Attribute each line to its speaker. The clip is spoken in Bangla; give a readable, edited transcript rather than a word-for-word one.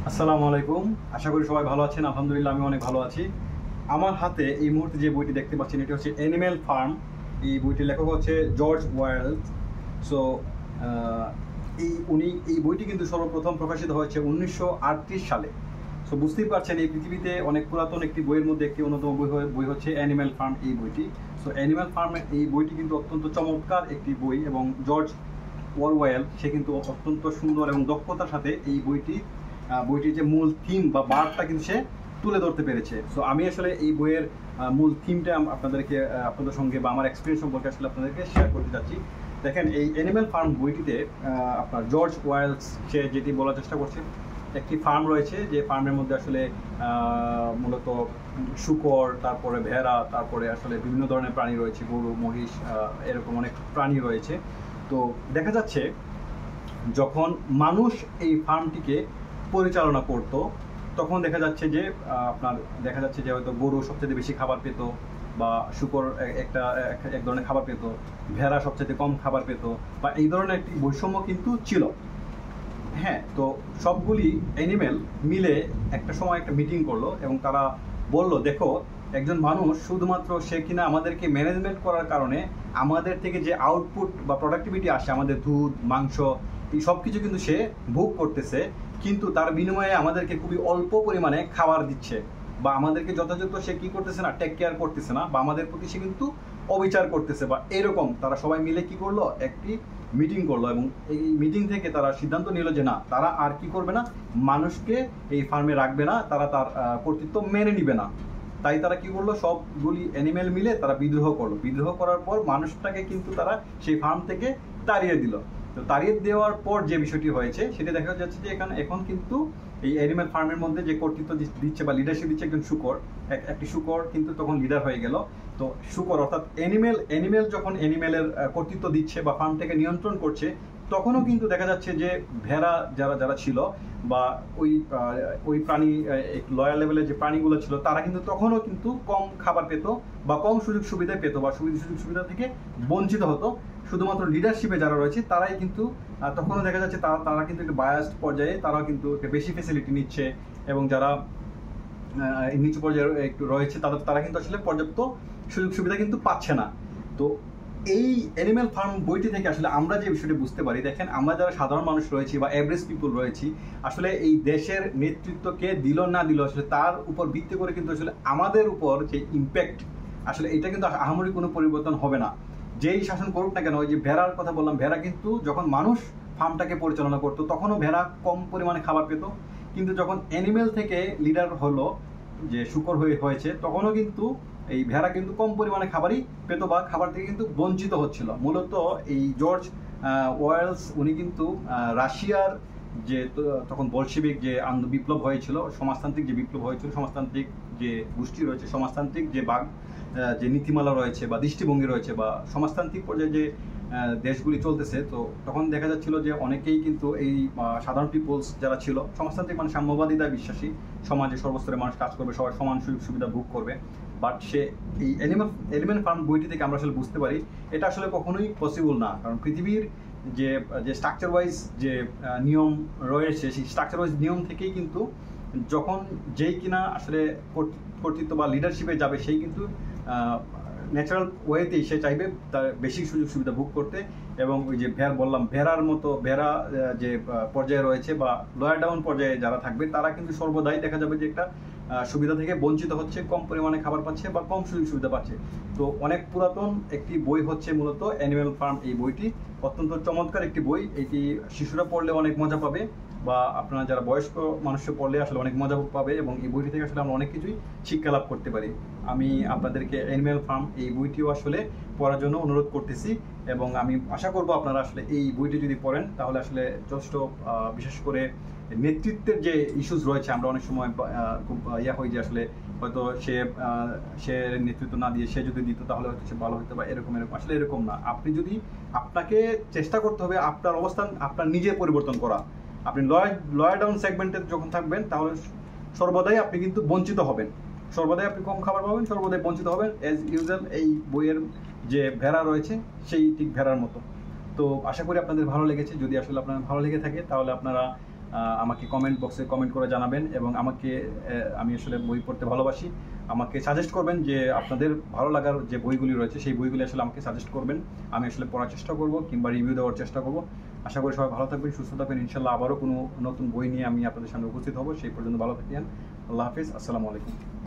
Speaker 1: আসসালামু আলাইকুম। আশা করি সবাই ভালো আছেন। আলহামদুলিল্লাহ আমি অনেক ভালো আছি। আমার হাতে এই মুহূর্তে যে বইটি দেখতে পাচ্ছেন এটি হচ্ছে অ্যানিম্যাল ফার্ম। এই বইটির লেখক হচ্ছে জর্জ ওয়ারেল। সো এই বইটি কিন্তু সর্বপ্রথম প্রকাশিত হয়েছে 1938 সালে। সো বুঝতেই পারছেন এই পৃথিবীতে অনেক পুরাতন একটি বইয়ের মধ্যে একটি অন্যতম বই হচ্ছে অ্যানিম্যাল ফার্ম এই বইটি। সো অ্যানিম্যাল ফার্মের এই বইটি কিন্তু অত্যন্ত চমৎকার একটি বই এবং জর্জ ওয়ারওয়েল সে কিন্তু অত্যন্ত সুন্দর এবং দক্ষতার সাথে এই বইটির যে মূল থিম বা বার্তা কিন্তু সে তুলে ধরতে পেরেছে। সো আমি আসলে এই বইয়ের মূল থিমটা আপনাদের সঙ্গে বা আমার এক্সপিরিয়েন্স সম্পর্কে আসলে আপনাদেরকে শেয়ার করতে চাচ্ছি। দেখেন এই অ্যানিম্যাল ফার্ম বইটিতে আপনার জর্জ ওয়ারেলস সে যেটি বলার চেষ্টা করছে, একটি ফার্ম রয়েছে যে ফার্মের মধ্যে আসলে মূলত শূকর, তারপরে ভেড়া, তারপরে আসলে বিভিন্ন ধরনের প্রাণী রয়েছে, গরু, মহিষ, এরকম অনেক প্রাণী রয়েছে। তো দেখা যাচ্ছে যখন মানুষ এই ফার্মটিকে পরিচালনা করত তখন দেখা যাচ্ছে যে হয়তো গরু সবচেয়ে বেশি খাবার পেত, বা শূকর এক ধরনের খাবার পেত, ভেড়া সবচেয়ে কম খাবার পেত, বা এই ধরনের একটি বৈষম্য কিন্তু ছিল। হ্যাঁ, তো সবগুলি অ্যানিমেল মিলে একটা সময় একটা মিটিং করলো এবং তারা বলল, দেখো, একজন মানুষ শুধুমাত্র সে কিনা আমাদেরকে ম্যানেজমেন্ট করার কারণে আমাদের থেকে যে আউটপুট বা প্রোডাক্টিভিটি আসে, আমাদের দুধ, মাংস, এই সব কিছু কিন্তু সে ভোগ করতেছে, কিন্তু তার বিনিময়ে আমাদেরকে খুবই অল্প পরিমাণে খাবার দিচ্ছে, বা আমাদেরকে যথাযথ সে কি করতেছে না, টেক কেয়ার করতেছে না, বা আমাদের প্রতি সে কিন্তু অবিচার করতেছে, বা এরকম তারা সবাই মিলে কি করলো, একটি মিটিং করলো এবং এই মিটিং থেকে তারা সিদ্ধান্ত নিল যে না, তারা আর কি করবে না, মানুষকে এই ফার্মে রাখবে না, তারা তার কর্তৃত্ব মেনে নিবে না। তাই তারা কি করলো, সবগুলি অ্যানিমেল মিলে তারা বিদ্রোহ করলো। বিদ্রোহ করার পর মানুষটাকে কিন্তু তারা সেই ফার্ম থেকে তাড়িয়ে দিল। তো তাড়িয়ে দেওয়ার পর যে বিষয়টি হয়েছে সেটা দেখা যাচ্ছে যে এখন কিন্তু এই অ্যানিম্যাল ফার্মের মধ্যে যে কর্তৃত্ব দিচ্ছে বা লিডারশিপ দিচ্ছে একজন শূকর, একটি শূকর কিন্তু তখন লিডার হয়ে গেল। তো শূকর অর্থাৎ অ্যানিমেল যখন অ্যানিমেলের কর্তৃত্ব দিচ্ছে বা ফার্মটাকে নিয়ন্ত্রণ করছে, তখনও কিন্তু দেখা যাচ্ছে যে ভেড়া যারা ছিল বা ওই প্রাণী লয়ার লেভেলের যে প্রাণীগুলো ছিল, তারা কিন্তু তখনও কিন্তু কম খাবার পেত বা কম সুযোগ সুবিধা পেত বা সুযোগ সুবিধা থেকে বঞ্চিত হতো। শুধুমাত্র লিডারশিপে যারা রয়েছে তারাই কিন্তু তখনও দেখা যাচ্ছে তারা কিন্তু একটু বায়াসড পর্যায়ে, তারাও কিন্তু বেশি ফেসিলিটি নিচ্ছে, এবং যারা নিচু পর্যায়ে একটু রয়েছে তারা কিন্তু আসলে পর্যাপ্ত সুযোগ সুবিধা কিন্তু পাচ্ছে না। তো এই অ্যানিম্যাল ফার্ম বইটি থেকে আসলে আমরা যে বিষয়টি বুঝতে পারি, দেখেন, আমরা যারা সাধারণ মানুষ রয়েছি বা এভারেজ পিপল রয়েছি, আসলে এই দেশের নেতৃত্বকে দিল না দিল আসলে তার উপর ভিত্তি করে কিন্তু আসলে আমাদের উপর যে ইম্প্যাক্ট, আসলে এটা কিন্তু আহামরি কোনো পরিবর্তন হবে না, যেই শাসন করুক না কেন। ওই যে ভেড়ার কথা বললাম, ভেড়া কিন্তু যখন মানুষ ফার্মটাকে পরিচালনা করতো তখনও ভেড়া কম পরিমাণে খাবার পেত, কিন্তু যখন অ্যানিমেল থেকে লিডার হলো, যে শূকর হয়েছে, তখনও কিন্তু এই ভেড়া কিন্তু কম পরিমাণে খাবারই পেত বা খাবার থেকে কিন্তু বঞ্চিত হচ্ছিল। মূলত এই জর্জ ওয়ারেলস উনি কিন্তু রাশিয়ার যে তখন বলশেভিক যে বিপ্লব হয়েছিল, সমাজতান্ত্রিক যে বিপ্লব হয়েছিল, সমাজতান্ত্রিক যে গোষ্ঠী রয়েছে, সমাজতান্ত্রিক যে নীতিমালা রয়েছে বা দৃষ্টিভঙ্গি রয়েছে বা সমাজতান্ত্রিক পর্যায়ে যে দেশগুলি চলতেছে, তো তখন দেখা যাচ্ছিল যে অনেকেই কিন্তু এই সাধারণ পিপলস যারা ছিল, সমাজতান্ত্রিক মানে সাম্যবাদিতায় বিশ্বাসী, সমাজে সর্বস্তরের মানুষ কাজ করবে, সবাই সমান সুযোগ সুবিধা ভোগ করবে। বাট সে এই অ্যানিম্যাল ফার্ম বইটি থেকে আমরা আসলে বুঝতে পারি এটা আসলে কখনোই পসিবল না। কারণ পৃথিবীর যে স্ট্রাকচার ওয়াইজ যে নিয়ম রয়েছে, সেই স্ট্রাকচার ওয়াইজ নিয়ম থেকেই কিন্তু যখন যেই কিনা আসলে কর্তৃত্ব বা লিডারশিপে যাবে, সেই কিন্তু ন্যাচারাল ওয়েতেই সে চাইবে তার বেশি সুযোগ সুবিধা ভোগ করতে। এবং ওই যে ভেড়া যে পর্যায়ে রয়েছে বা লোয়ার ডাউন পর্যায়ে যারা থাকবে, তারা কিন্তু সর্বদাই দেখা যাবে যে একটা সুবিধা থেকে বঞ্চিত হচ্ছে, কম পরিমাণে খাবার পাচ্ছে বা কম সুযোগ সুবিধা পাচ্ছে। তো অনেক পুরাতন একটি বই হচ্ছে মূলত অ্যানিম্যাল ফার্ম এই বইটি। অত্যন্ত চমৎকার একটি বই, এটি শিশুরা পড়লে অনেক মজা পাবে, বা আপনারা যারা বয়স্ক মানুষ পড়লে আসলে অনেক মজা পাবে, এবং এই বইটি থেকে আসলে আমরা অনেক কিছুই শিক্ষা লাভ করতে পারি। আমি আপনাদেরকে অ্যানিম্যাল ফার্ম এই বইটিও আসলে পড়ার জন্য অনুরোধ করতেছি, এবং আমি আশা করব আপনারা আসলে এই বইটি যদি পড়েন তাহলে আসলে যথেষ্ট, বিশেষ করে নেতৃত্বের যে ইস্যুস রয়েছে, আমরা অনেক সময় খুব হই যে আসলে হয়তো সে নেতৃত্ব না দিয়ে সে যদি দিত তাহলে হয়তো সে ভালো হতো বা এরকম আসলে এরকম না। আপনাকে চেষ্টা করতে হবে আপনার অবস্থান আপনার নিজে পরিবর্তন করা। আপনি লয়ার ডাউন সেগমেন্টে যখন থাকবেন তাহলে সর্বদাই আপনি কিন্তু বঞ্চিত হবেন, সর্বদাই আপনি কম খাবার পাবেন, সর্বদাই বঞ্চিত হবেন, অ্যাজ ইউজুয়াল এই বইয়ের যে ভেড়া রয়েছে সেই ঠিক ভেড়ার মতো। তো আশা করি আপনাদের ভালো লেগেছে। যদি আসলে আপনার ভালো লেগে থাকে তাহলে আপনারা আমাকে কমেন্ট বক্সে কমেন্ট করে জানাবেন, এবং আমাকে আমি আসলে বই পড়তে ভালোবাসি, আমাকে সাজেস্ট করবেন যে আপনাদের ভালো লাগার যে বইগুলি রয়েছে সেই বইগুলি আসলে আমাকে সাজেস্ট করবেন, আমি আসলে পড়ার চেষ্টা করব কিংবা রিভিউ দেওয়ার চেষ্টা করব। আশা করি সবাই ভালো থাকবেন, সুস্থ থাকবেন। ইনশাল্লাহ আবারও কোনো নতুন বই নিয়ে আমি আপনাদের সামনে উপস্থিত হব। সেই পর্যন্ত ভালো থাকেন। আল্লাহ হাফিজ, আসসালামু আলাইকুম।